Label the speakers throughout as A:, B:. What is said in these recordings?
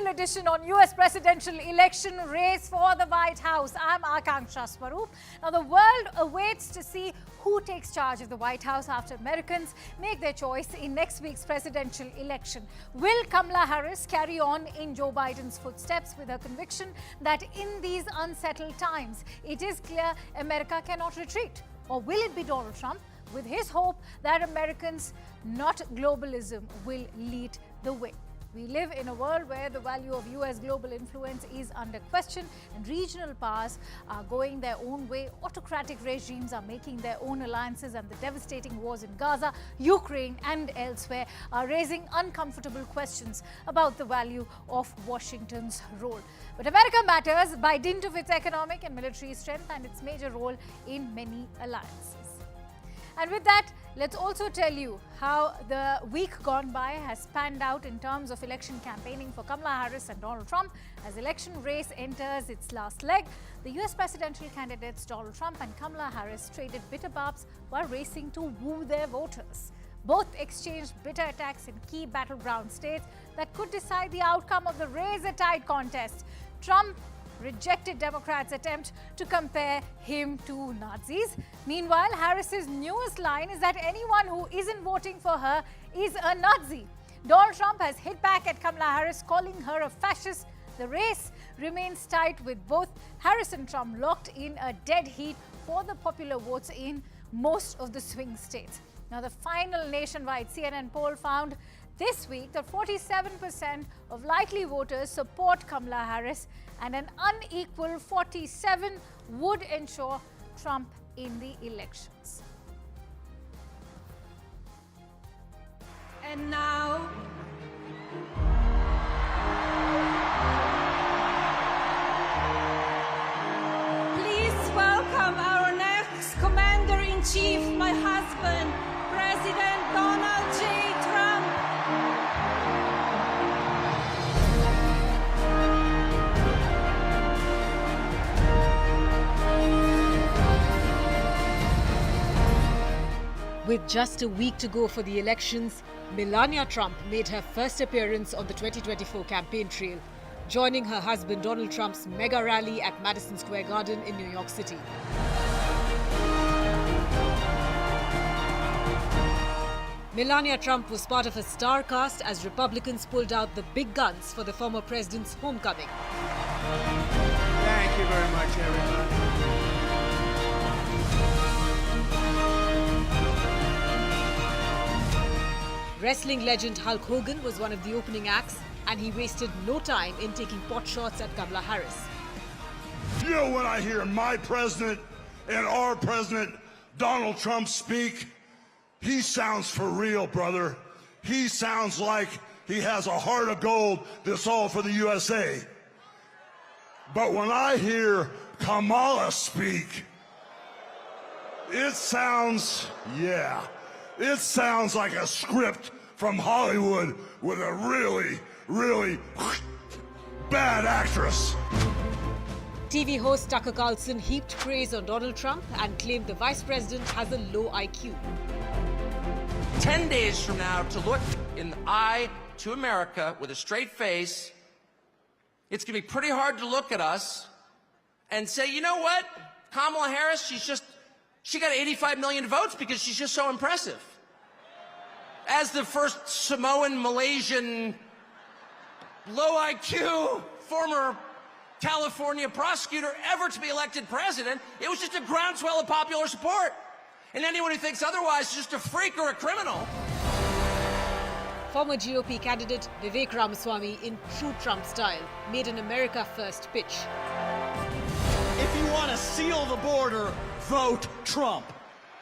A: special edition on US presidential election race for the White House. I'm Akanksha Swaroop. Now, the world awaits to see who takes charge of the White House after Americans make their choice in next week's presidential election. Will Kamala Harris carry on in Joe Biden's footsteps with her conviction that in these unsettled times, it is clear America cannot retreat? Or will it be Donald Trump with his hope that Americans, not globalism, will lead the way? We live in a world where the value of US global influence is under question and regional powers are going their own way. Autocratic regimes are making their own alliances, and the devastating wars in Gaza, Ukraine and elsewhere are raising uncomfortable questions about the value of Washington's role. But America matters by dint of its economic and military strength and its major role in many alliances. And with that, let's also tell you how the week gone by has panned out in terms of election campaigning for Kamala Harris and Donald Trump as election race enters its last leg. The US presidential candidates Donald Trump and Kamala Harris traded bitter barbs while racing to woo their voters. Both exchanged bitter attacks in key battleground states that could decide the outcome of the razor-tight contest. Trump rejected Democrats' attempt to compare him to Nazis. Meanwhile, Harris's newest line is that anyone who isn't voting for her is a Nazi. Donald Trump has hit back at Kamala Harris, calling her a fascist. The race remains tight, with both Harris and Trump locked in a dead heat for the popular votes in most of the swing states. Now, the final nationwide CNN poll found this week that 47% of likely voters support Kamala Harris, and an unequal 47% would ensure Trump in the elections.
B: And now, please welcome our next Commander-in-Chief, my husband, President Donald J. Trump.
C: With just a week to go for the elections, Melania Trump made her first appearance on the 2024 campaign trail, joining her husband Donald Trump's mega rally at Madison Square Garden in New York City. Melania Trump was part of a star cast as Republicans pulled out the big guns for the former president's homecoming.
D: Thank you very much, everybody.
C: Wrestling legend Hulk Hogan was one of the opening acts, and he wasted no time in taking pot shots at Kamala Harris.
E: You know, when I hear my president and our president, Donald Trump, speak, he sounds for real, brother. He sounds like he has a heart of gold that's all for the USA. But when I hear Kamala speak, it sounds like a script from Hollywood with a really, really bad actress.
C: TV host Tucker Carlson heaped praise on Donald Trump and claimed the vice president has a low IQ.
F: 10 days from now, to look in the eye to America with a straight face, it's going to be pretty hard to look at us and say, you know what, Kamala Harris, she got 85 million votes because she's just so impressive. As the first Samoan, Malaysian, low IQ, former California prosecutor ever to be elected president, it was just a groundswell of popular support. And anyone who thinks otherwise is just a freak or a criminal.
C: Former GOP candidate Vivek Ramaswamy, in true Trump style, made an America First pitch.
G: If you want to seal the border, vote Trump.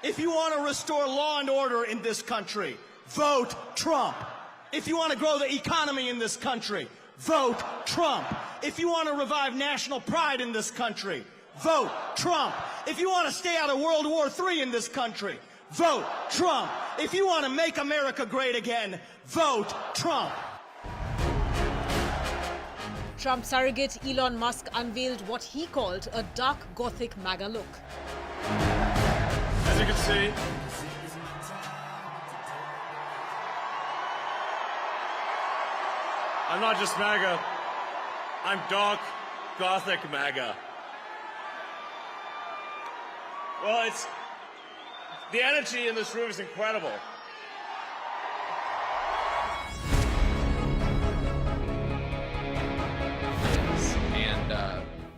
G: If you want to restore law and order in this country, vote Trump. If you want to grow the economy in this country, vote Trump. If you want to revive national pride in this country, vote Trump. If you want to stay out of World War III in this country, vote Trump. If you want to make America great again, vote Trump.
C: Trump surrogate Elon Musk unveiled what he called a dark Gothic MAGA look.
D: As you can see, I'm not just MAGA, I'm dark, gothic MAGA. Well, the energy in this room is incredible.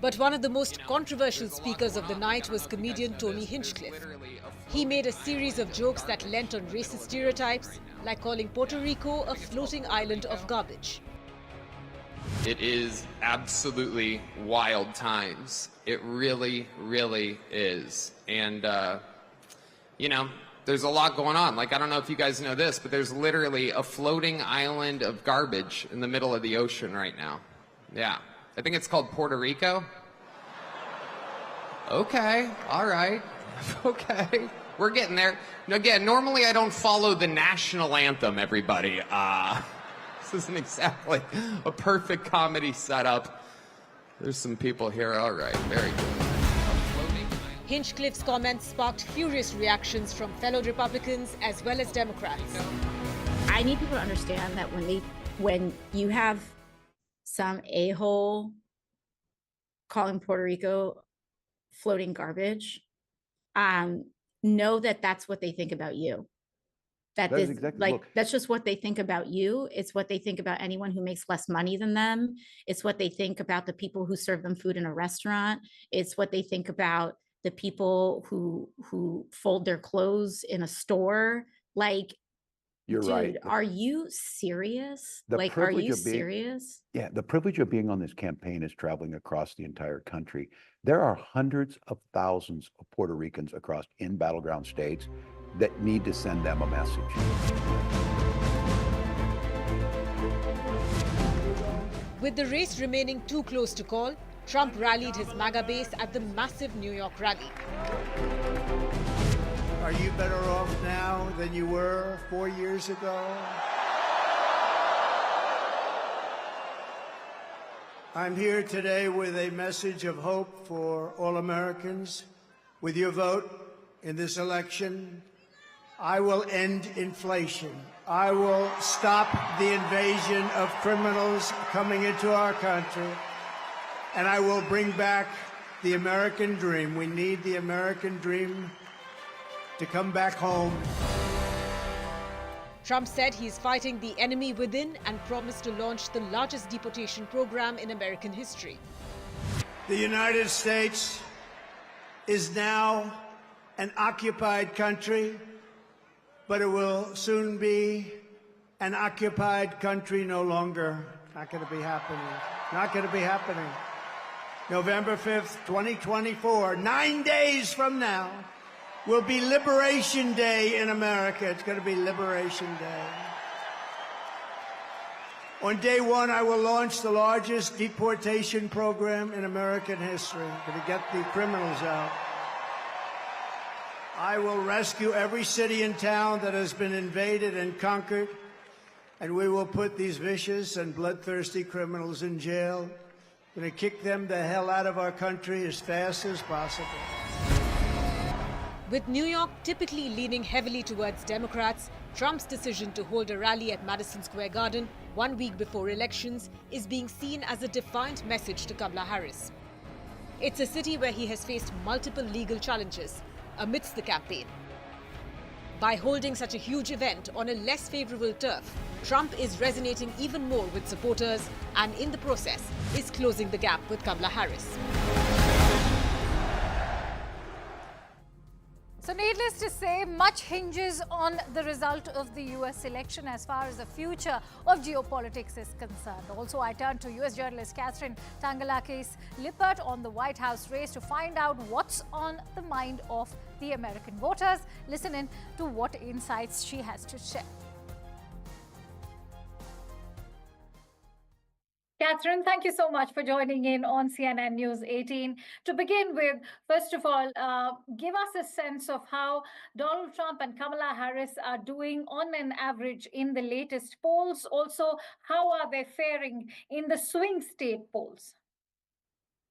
C: But one of the most controversial speakers of the night was comedian Tony Hinchcliffe. He made a series of jokes that lent on racist stereotypes, like calling Puerto Rico a floating island of garbage.
H: It is absolutely wild times. It really, really is. And, you know, there's a lot going on. Like, I don't know if you guys know this, but there's literally a floating island of garbage in the middle of the ocean right now. Yeah. I think it's called Puerto Rico. Okay, all right. Okay, we're getting there. Again, normally I don't follow the national anthem, everybody. This isn't exactly a perfect comedy setup. There's some people here. All right, very good.
C: Hinchcliffe's comments sparked furious reactions from fellow Republicans as well as Democrats.
I: I need people to understand that when you have some a-hole calling Puerto Rico floating garbage, know that that's what they think about you. That's just what they think about you. It's what they think about anyone who makes less money than them. It's what they think about the people who serve them food in a restaurant. It's what they think about the people who fold their clothes in a store. Like,
J: You're
I: dude,
J: right.
I: are you serious? Are you serious?
J: Yeah, the privilege of being on this campaign is traveling across the entire country. There are hundreds of thousands of Puerto Ricans in battleground states that need to send them a message.
C: With the race remaining too close to call, Trump rallied his MAGA base at the massive New York rally.
K: Are you better off now than you were 4 years ago? I'm here today with a message of hope for all Americans. With your vote in this election, I will end inflation. I will stop the invasion of criminals coming into our country, and I will bring back the American dream. We need the American dream to come back home.
C: Trump said he's fighting the enemy within and promised to launch the largest deportation program in American history.
K: The United States is now an occupied country, but it will soon be an occupied country no longer. Not going to be happening. Not going to be happening. November 5th, 2024, 9 days from now, will be Liberation Day in America. It's going to be Liberation Day. On day one, I will launch the largest deportation program in American history. I'm going to get the criminals out. I will rescue every city and town that has been invaded and conquered, and we will put these vicious and bloodthirsty criminals in jail. We're going to kick them the hell out of our country as fast as possible.
C: With New York typically leaning heavily towards Democrats, Trump's decision to hold a rally at Madison Square Garden 1 week before elections is being seen as a defiant message to Kamala Harris. It's a city where he has faced multiple legal challenges amidst the campaign. By holding such a huge event on a less favorable turf, Trump is resonating even more with supporters and in the process is closing the gap with Kamala Harris.
A: So needless to say, much hinges on the result of the US election as far as the future of geopolitics is concerned. Also, I turn to US journalist Katherine Tangalakis-Lippert on the White House race to find out what's on the mind of the American voters. Listen in to what insights she has to share. Katherine, thank you so much for joining in on CNN News 18. To begin with, first of all, give us a sense of how Donald Trump and Kamala Harris are doing on an average in the latest polls. Also, how are they faring in the swing state polls?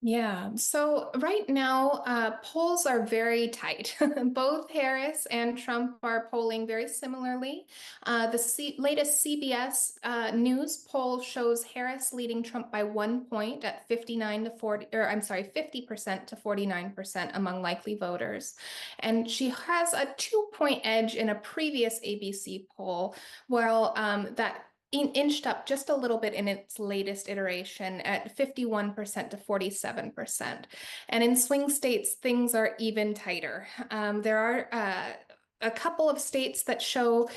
L: Yeah, so right now, polls are very tight. Both Harris and Trump are polling very similarly. The latest CBS News poll shows Harris leading Trump by 1 point at 59 to 40, or I'm sorry, 50% to 49% among likely voters. And she has a 2 point edge in a previous ABC poll, while that inched up just a little bit in its latest iteration at 51% to 47%. And in swing states, things are even tighter. There are a couple of states that show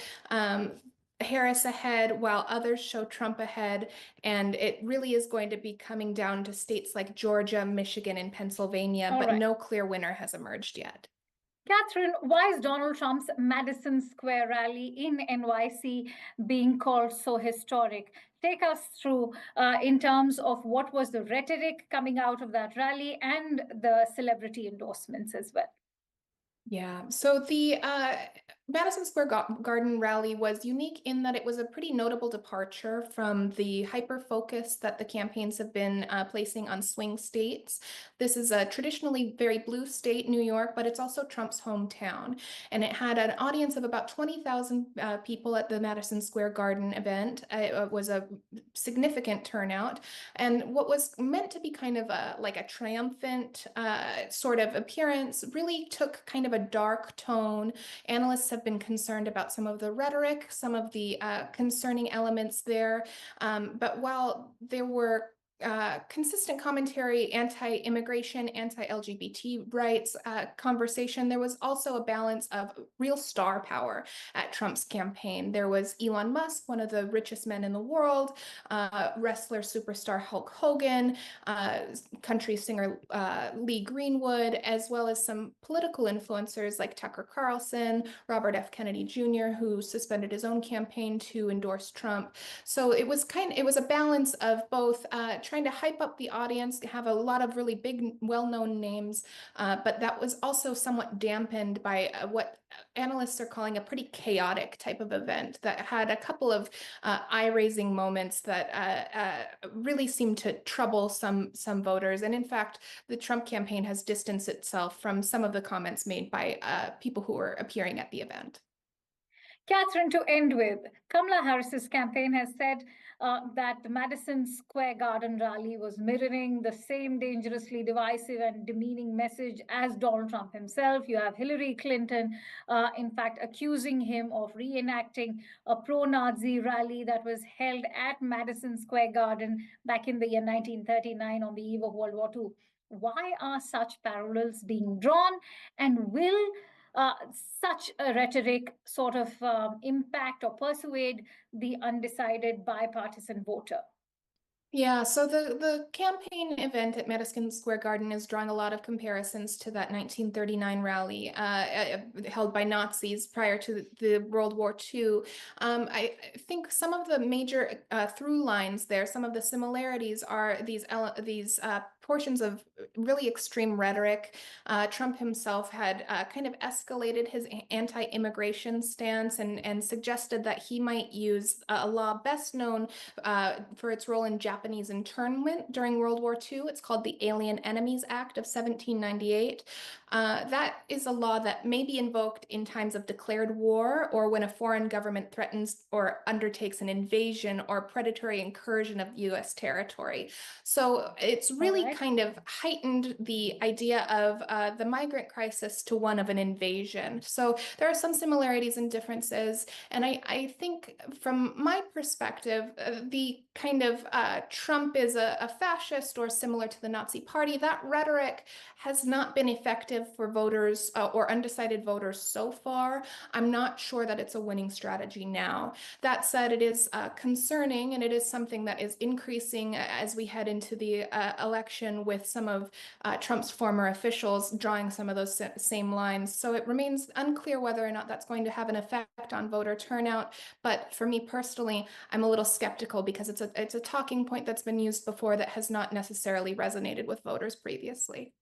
L: Harris ahead, while others show Trump ahead. And it really is going to be coming down to states like Georgia, Michigan, and Pennsylvania, but no clear winner has emerged yet.
A: Catherine, why is Donald Trump's Madison Square rally in NYC being called so historic? Take us through in terms of what was the rhetoric coming out of that rally and the celebrity endorsements as well.
L: Yeah, so the Madison Square Garden rally was unique in that it was a pretty notable departure from the hyper-focus that the campaigns have been placing on swing states. This is a traditionally very blue state, New York, but it's also Trump's hometown. And it had an audience of about 20,000 people at the Madison Square Garden event. It was a significant turnout. And what was meant to be kind of like a triumphant sort of appearance really took kind of a dark tone. Analysts have been concerned about some of the rhetoric, some of the concerning elements there. But while there were consistent commentary, anti-immigration, anti-LGBT rights conversation, there was also a balance of real star power at Trump's campaign. There was Elon Musk, one of the richest men in the world, wrestler superstar Hulk Hogan, country singer Lee Greenwood, as well as some political influencers like Tucker Carlson, Robert F. Kennedy Jr., who suspended his own campaign to endorse Trump. So it was a balance of both trying to hype up the audience, have a lot of really big, well-known names, but that was also somewhat dampened by what analysts are calling a pretty chaotic type of event that had a couple of eye-raising moments that really seemed to trouble some voters. And in fact, the Trump campaign has distanced itself from some of the comments made by people who were appearing at the event.
A: Catherine, to end with, Kamala Harris's campaign has said that the Madison Square Garden rally was mirroring the same dangerously divisive and demeaning message as Donald Trump himself. You have Hillary Clinton, in fact, accusing him of reenacting a pro-Nazi rally that was held at Madison Square Garden back in the year 1939 on the eve of World War II. Why are such parallels being drawn, and will such a rhetoric sort of impact or persuade the undecided bipartisan voter?
L: Yeah, so the campaign event at Madison Square Garden is drawing a lot of comparisons to that 1939 rally held by Nazis prior to the World War II. I think some of the major through lines there, some of the similarities are these portions of really extreme rhetoric. Trump himself had kind of escalated his anti-immigration stance and suggested that he might use a law best known for its role in Japanese internment during World War II. It's called the Alien Enemies Act of 1798. That is a law that may be invoked in times of declared war or when a foreign government threatens or undertakes an invasion or predatory incursion of U.S. territory. So it's really kind of heightened the idea of the migrant crisis to one of an invasion. So there are some similarities and differences. And I think from my perspective, the kind of Trump is a fascist or similar to the Nazi Party, that rhetoric has not been effective for voters or undecided voters so far. I'm not sure that it's a winning strategy now. That said, it is concerning, and it is something that is increasing as we head into the election with some of Trump's former officials drawing some of those same lines. So it remains unclear whether or not that's going to have an effect on voter turnout. But for me personally, I'm a little skeptical because it's a talking point that's been used before that has not necessarily resonated with voters previously.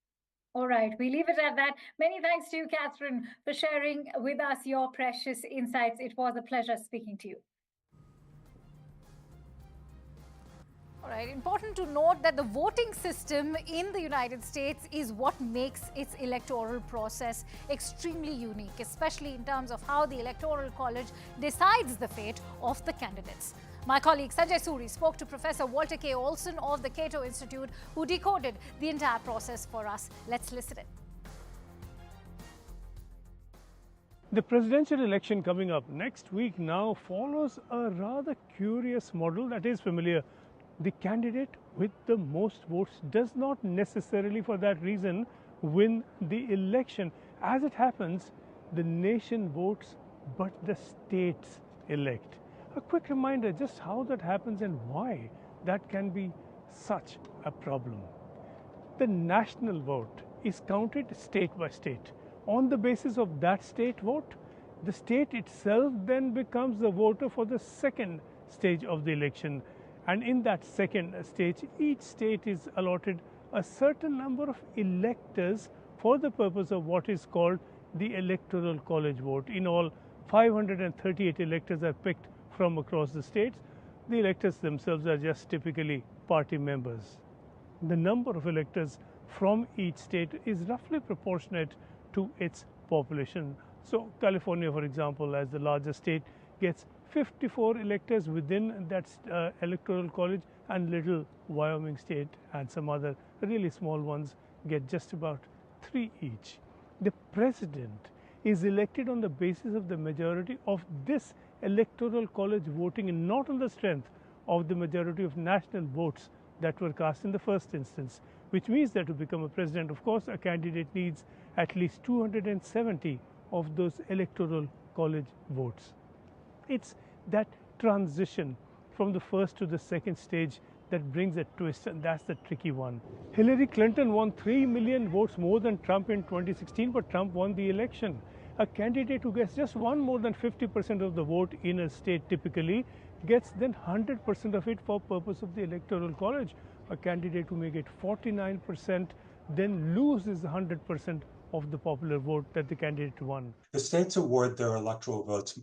A: All right, we leave it at that. Many thanks to you, Catherine, for sharing with us your precious insights. It was a pleasure speaking to you. All right, important to note that the voting system in the United States is what makes its electoral process extremely unique, especially in terms of how the Electoral College decides the fate of the candidates. My colleague Sanjay Suri spoke to Professor Walter K. Olson of the Cato Institute, who decoded the entire process for us. Let's listen in.
M: The presidential election coming up next week now follows a rather curious model that is familiar. The candidate with the most votes does not necessarily for that reason win the election. As it happens, the nation votes, but the states elect. A quick reminder just how that happens and why that can be such a problem. The national vote is counted state by state. On the basis of that state vote, the state itself then becomes the voter for the second stage of the election. And in that second stage, each state is allotted a certain number of electors for the purpose of what is called the Electoral College vote. In all, 538 electors are picked from across the states. The electors themselves are just typically party members. The number of electors from each state is roughly proportionate to its population. So California, for example, as the largest state, gets 54 electors within that electoral college, and little Wyoming state and some other really small ones get just about 3 each. The president is elected on the basis of the majority of this electoral college voting and not on the strength of the majority of national votes that were cast in the first instance, which means that to become a president, of course, a candidate needs at least 270 of those electoral college votes. It's that transition from the first to the second stage that brings a twist, and that's the tricky one. Hillary Clinton won 3 million votes more than Trump in 2016, but Trump won the election. A candidate who gets just one more than 50% of the vote in a state typically gets then 100% of it for purpose of the Electoral College. A candidate who may get 49% then loses 100% of the popular vote that the candidate won.
N: The states award their electoral votes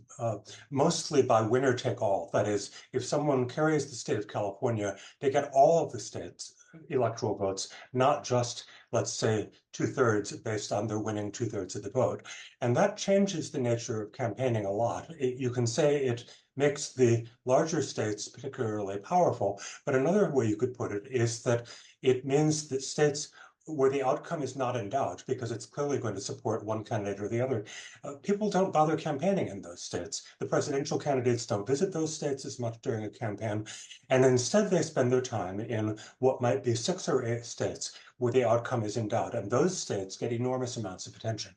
N: mostly by winner take all. That is, if someone carries the state of California, they get all of the state's electoral votes, not just, let's say, 2/3 based on their winning 2/3 of the vote. And that changes the nature of campaigning a lot. You can say it makes the larger states particularly powerful, but another way you could put it is that it means that states where the outcome is not in doubt, because it's clearly going to support one candidate or the other, people don't bother campaigning in those states. The presidential candidates don't visit those states as much during a campaign, and instead they spend their time in what might be 6 or 8 states where the outcome is in doubt, and those states get enormous amounts of attention.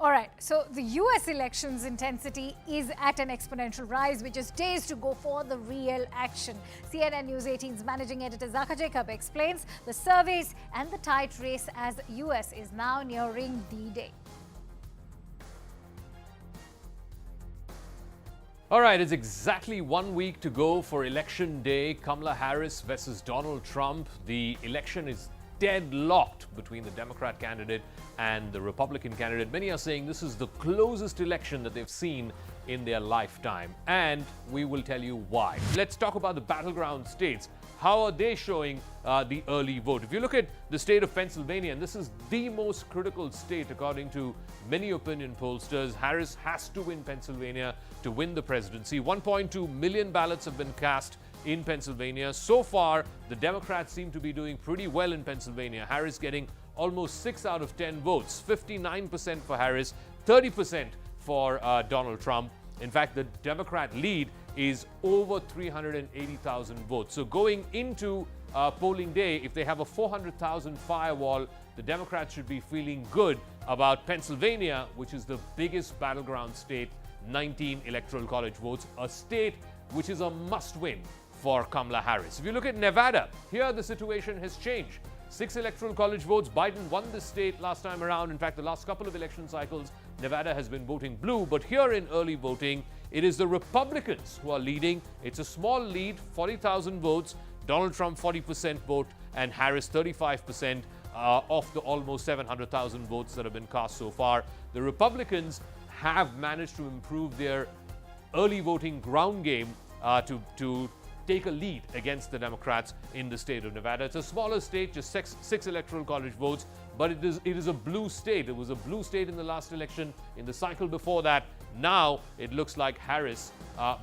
A: All right, so the US elections intensity is at an exponential rise, with just days to go for the real action. CNN News 18's managing editor Zaka Jacob explains the surveys and the tight race as US is now nearing D-Day.
O: All right, it's exactly 1 week to go for Election Day. Kamala Harris versus Donald Trump. The election is deadlocked between the Democrat candidate and the Republican candidate. Many are saying this is the closest election that they've seen in their lifetime, and we will tell you why. Let's talk about the battleground states. How are they showing the early vote? If you look at the state of Pennsylvania, and this is the most critical state according to many opinion pollsters, Harris has to win Pennsylvania to win the presidency. 1.2 million ballots have been cast in Pennsylvania. So far, the Democrats seem to be doing pretty well in Pennsylvania. Harris getting almost 6 out of 10 votes, 59% for Harris, 30% for Donald Trump. In fact, the Democrat lead is over 380,000 votes. So going into polling day, if they have a 400,000 firewall, the Democrats should be feeling good about Pennsylvania, which is the biggest battleground state, 19 electoral college votes, a state which is a must-win for Kamala Harris. If you look at Nevada, here the situation has changed. 6 electoral college votes. Biden won this state last time around. In fact, the last couple of election cycles, Nevada has been voting blue. But here in early voting, it is the Republicans who are leading. It's a small lead, 40,000 votes. Donald Trump, 40% vote, and Harris, 35% of the almost 700,000 votes that have been cast so far. The Republicans have managed to improve their early voting ground game to take a lead against the Democrats in the state of Nevada. It's a smaller state, just six electoral college votes, but it is a blue state. It was a blue state in the last election, in the cycle before that. Now it looks like Harris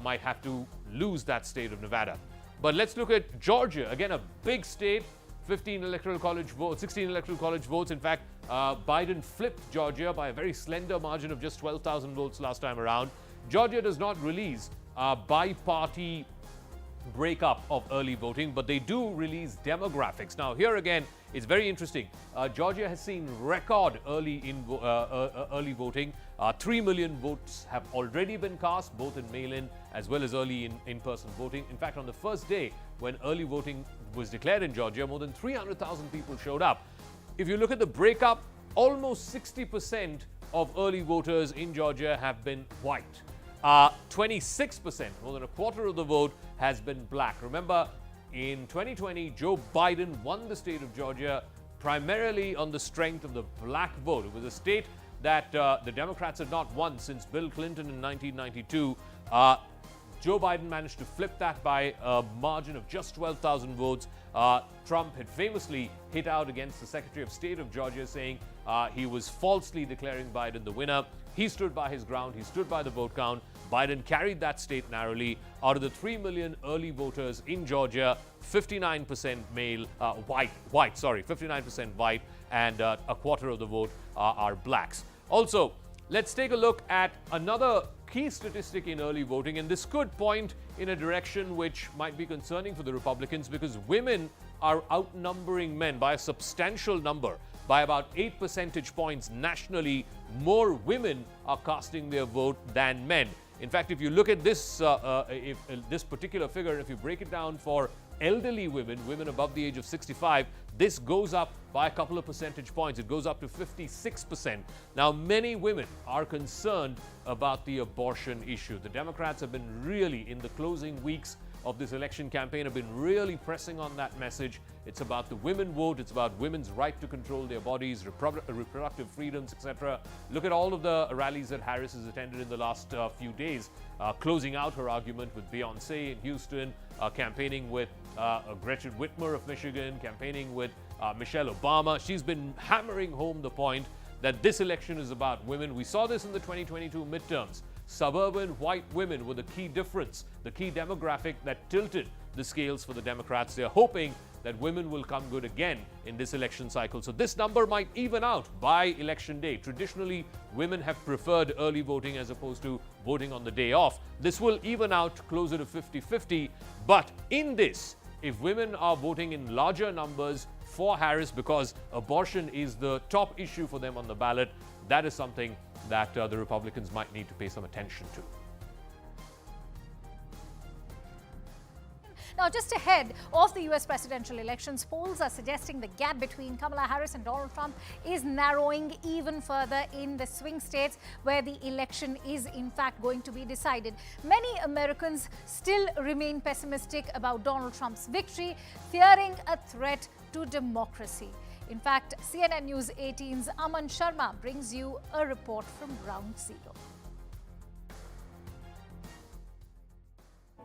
O: might have to lose that state of Nevada. But let's look at Georgia. Again, a big state, 16 electoral college votes. In fact, Biden flipped Georgia by a very slender margin of just 12,000 votes last time around. Georgia does not release by-party breakup of early voting, but they do release demographics. Now, here again, it's very interesting. Georgia has seen record early voting. 3 million votes have already been cast, both in mail-in as well as early in-person voting. In fact, on the first day when early voting was declared in Georgia, more than 300,000 people showed up. If you look at the breakup, almost 60% of early voters in Georgia have been white. 26%, more than a quarter of the vote, has been black. Remember, in 2020, Joe Biden won the state of Georgia primarily on the strength of the black vote. It was a state that the Democrats had not won since Bill Clinton in 1992. Joe Biden managed to flip that by a margin of just 12,000 votes. Trump had famously hit out against the Secretary of State of Georgia, saying he was falsely declaring Biden the winner. He stood by his ground. He stood by the vote count. Biden carried that state narrowly. Out of the 3 million early voters in Georgia, 59% white, 59% white, and a quarter of the vote are blacks. Also, let's take a look at another key statistic in early voting, and this could point in a direction which might be concerning for the Republicans, because women are outnumbering men by a substantial number. By about 8 percentage points nationally, more women are casting their vote than men. In fact, if you look at this, this particular figure, if you break it down for elderly women, women above the age of 65, this goes up by a couple of percentage points. It goes up to 56%. Now, many women are concerned about the abortion issue. The Democrats have been really, in the closing weeks of this election campaign, have been really pressing on that message. It's about the women vote. It's about women's right to control their bodies, reproductive freedoms, etc. Look at all of the rallies that Harris has attended in the last few days, closing out her argument with Beyonce in Houston, campaigning with Gretchen Whitmer of Michigan, campaigning with Michelle Obama. She's been hammering home the point that this election is about women. We saw this in the 2022 midterms. Suburban white women were the key difference, the key demographic that tilted the scales for the Democrats. They're hoping that women will come good again in this election cycle. So this number might even out by election day. Traditionally, women have preferred early voting as opposed to voting on the day off. This will even out closer to 50-50. But in this, if women are voting in larger numbers for Harris because abortion is the top issue for them on the ballot, that is something that the Republicans might need to pay some attention to.
A: Now, just ahead of the US presidential elections, polls are suggesting the gap between Kamala Harris and Donald Trump is narrowing even further in the swing states where the election is in fact going to be decided. Many Americans still remain pessimistic about Donald Trump's victory, fearing a threat to democracy. In fact, CNN News 18's Aman Sharma brings you a report from Ground Zero.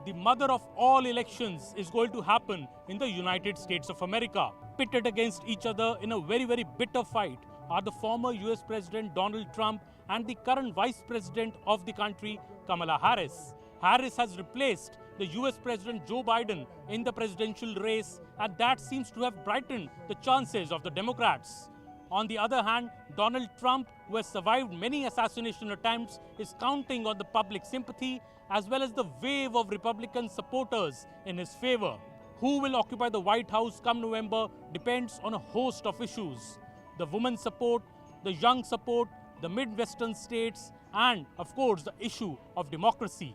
M: The mother of all elections is going to happen in the United States of America. Pitted against each other in a very, very bitter fight are the former US President Donald Trump and the current Vice President of the country, Kamala Harris. Harris has replaced the US President Joe Biden in the presidential race, and that seems to have brightened the chances of the Democrats. On the other hand, Donald Trump, who has survived many assassination attempts, is counting on the public sympathy as well as the wave of Republican supporters in his favor. Who will occupy the White House come November depends on a host of issues. The women's support, the young support, the Midwestern states, and of course the issue of democracy.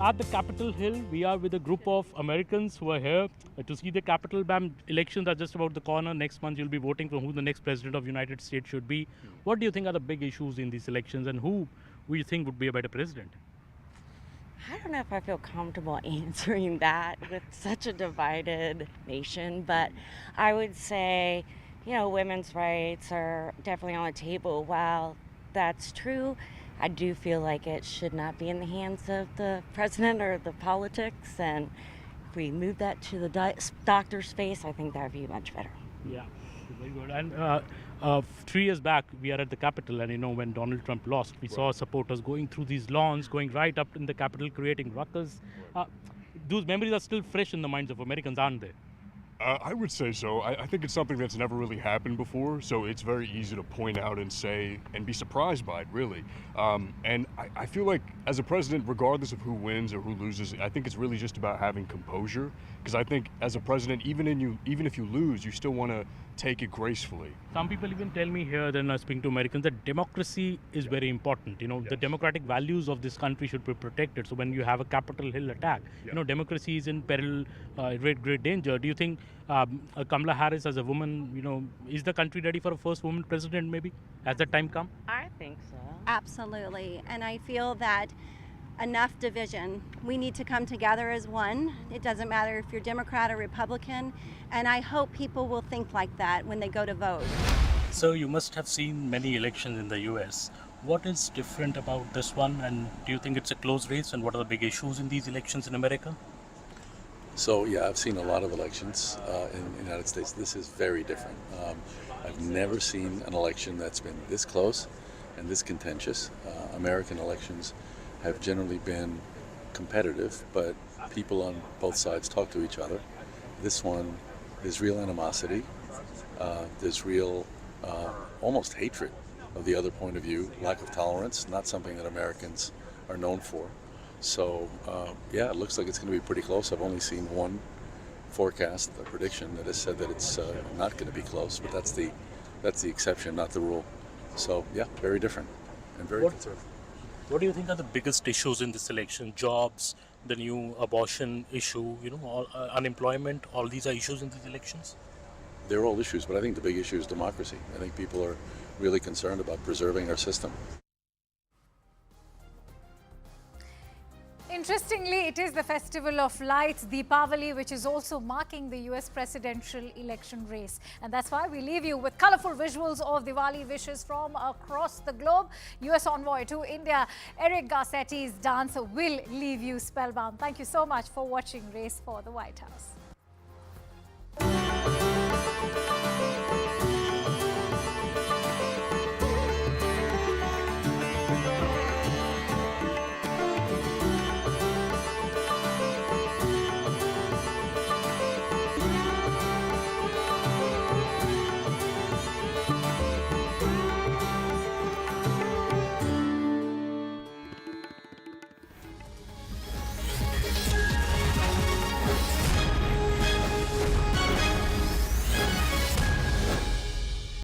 M: At the Capitol Hill, we are with a group of Americans who are here to see the Capitol. Elections are just about the corner. Next month, you'll be voting for who the next president of the United States should be. What do you think are the big issues in these elections, and who do you think would be a better president?
P: I don't know if I feel comfortable answering that with such a divided nation, but I would say, you know, women's rights are definitely on the table, while that's true. I do feel like it should not be in the hands of the president or the politics, and if we move that to the doctor's space, I think that would be much better.
Q: Yeah, very good. And 3 years back, we are at the Capitol, and when Donald Trump lost, we saw supporters going through these lawns, going right up in the Capitol, creating ruckus. Those memories are still fresh in the minds of Americans, aren't they?
R: I would say so. I think it's something that's never really happened before, so it's very easy to point out and say and be surprised by it, really. And I feel like as a president, regardless of who wins or who loses, I think it's really just about having composure, because I think as a president, even if you lose, you still want to take it gracefully.
Q: Some people even tell me here, then speaking to Americans, that democracy is very important. The democratic values of this country should be protected. So when you have a Capitol Hill attack, democracy is in peril, great danger. Do you think Kamala Harris, as a woman, is the country ready for a first woman president maybe? Has that time come?
P: I think so.
S: Absolutely. And I feel that enough division. We need to come together as one. It doesn't matter if you're Democrat or Republican. And I hope people will think like that when they go to vote.
Q: So you must have seen many elections in the US. What is different about this one, and do you think it's a close race, and what are the big issues in these elections in America?
T: So yeah, I've seen a lot of elections in the United States. This is very different. I've never seen an election that's been this close and this contentious. American elections have generally been competitive, but people on both sides talk to each other. This one, there's real animosity. There's real almost hatred of the other point of view, lack of tolerance, not something that Americans are known for. So yeah, it looks like it's going to be pretty close. I've only seen one forecast, a prediction that has said that it's not going to be close, but that's the exception, not the rule. So yeah, very different and very conservative.
Q: What do you think are the biggest issues in this election? Jobs, the new abortion issue, unemployment, all these are issues in these elections?
T: They're all issues, but I think the big issue is democracy. I think people are really concerned about preserving our system.
A: Interestingly, it is the Festival of Lights, Deepavali, which is also marking the US presidential election race. And that's why we leave you with colorful visuals of Diwali wishes from across the globe. US envoy to India, Eric Garcetti's dance will leave you spellbound. Thank you so much for watching Race for the White House.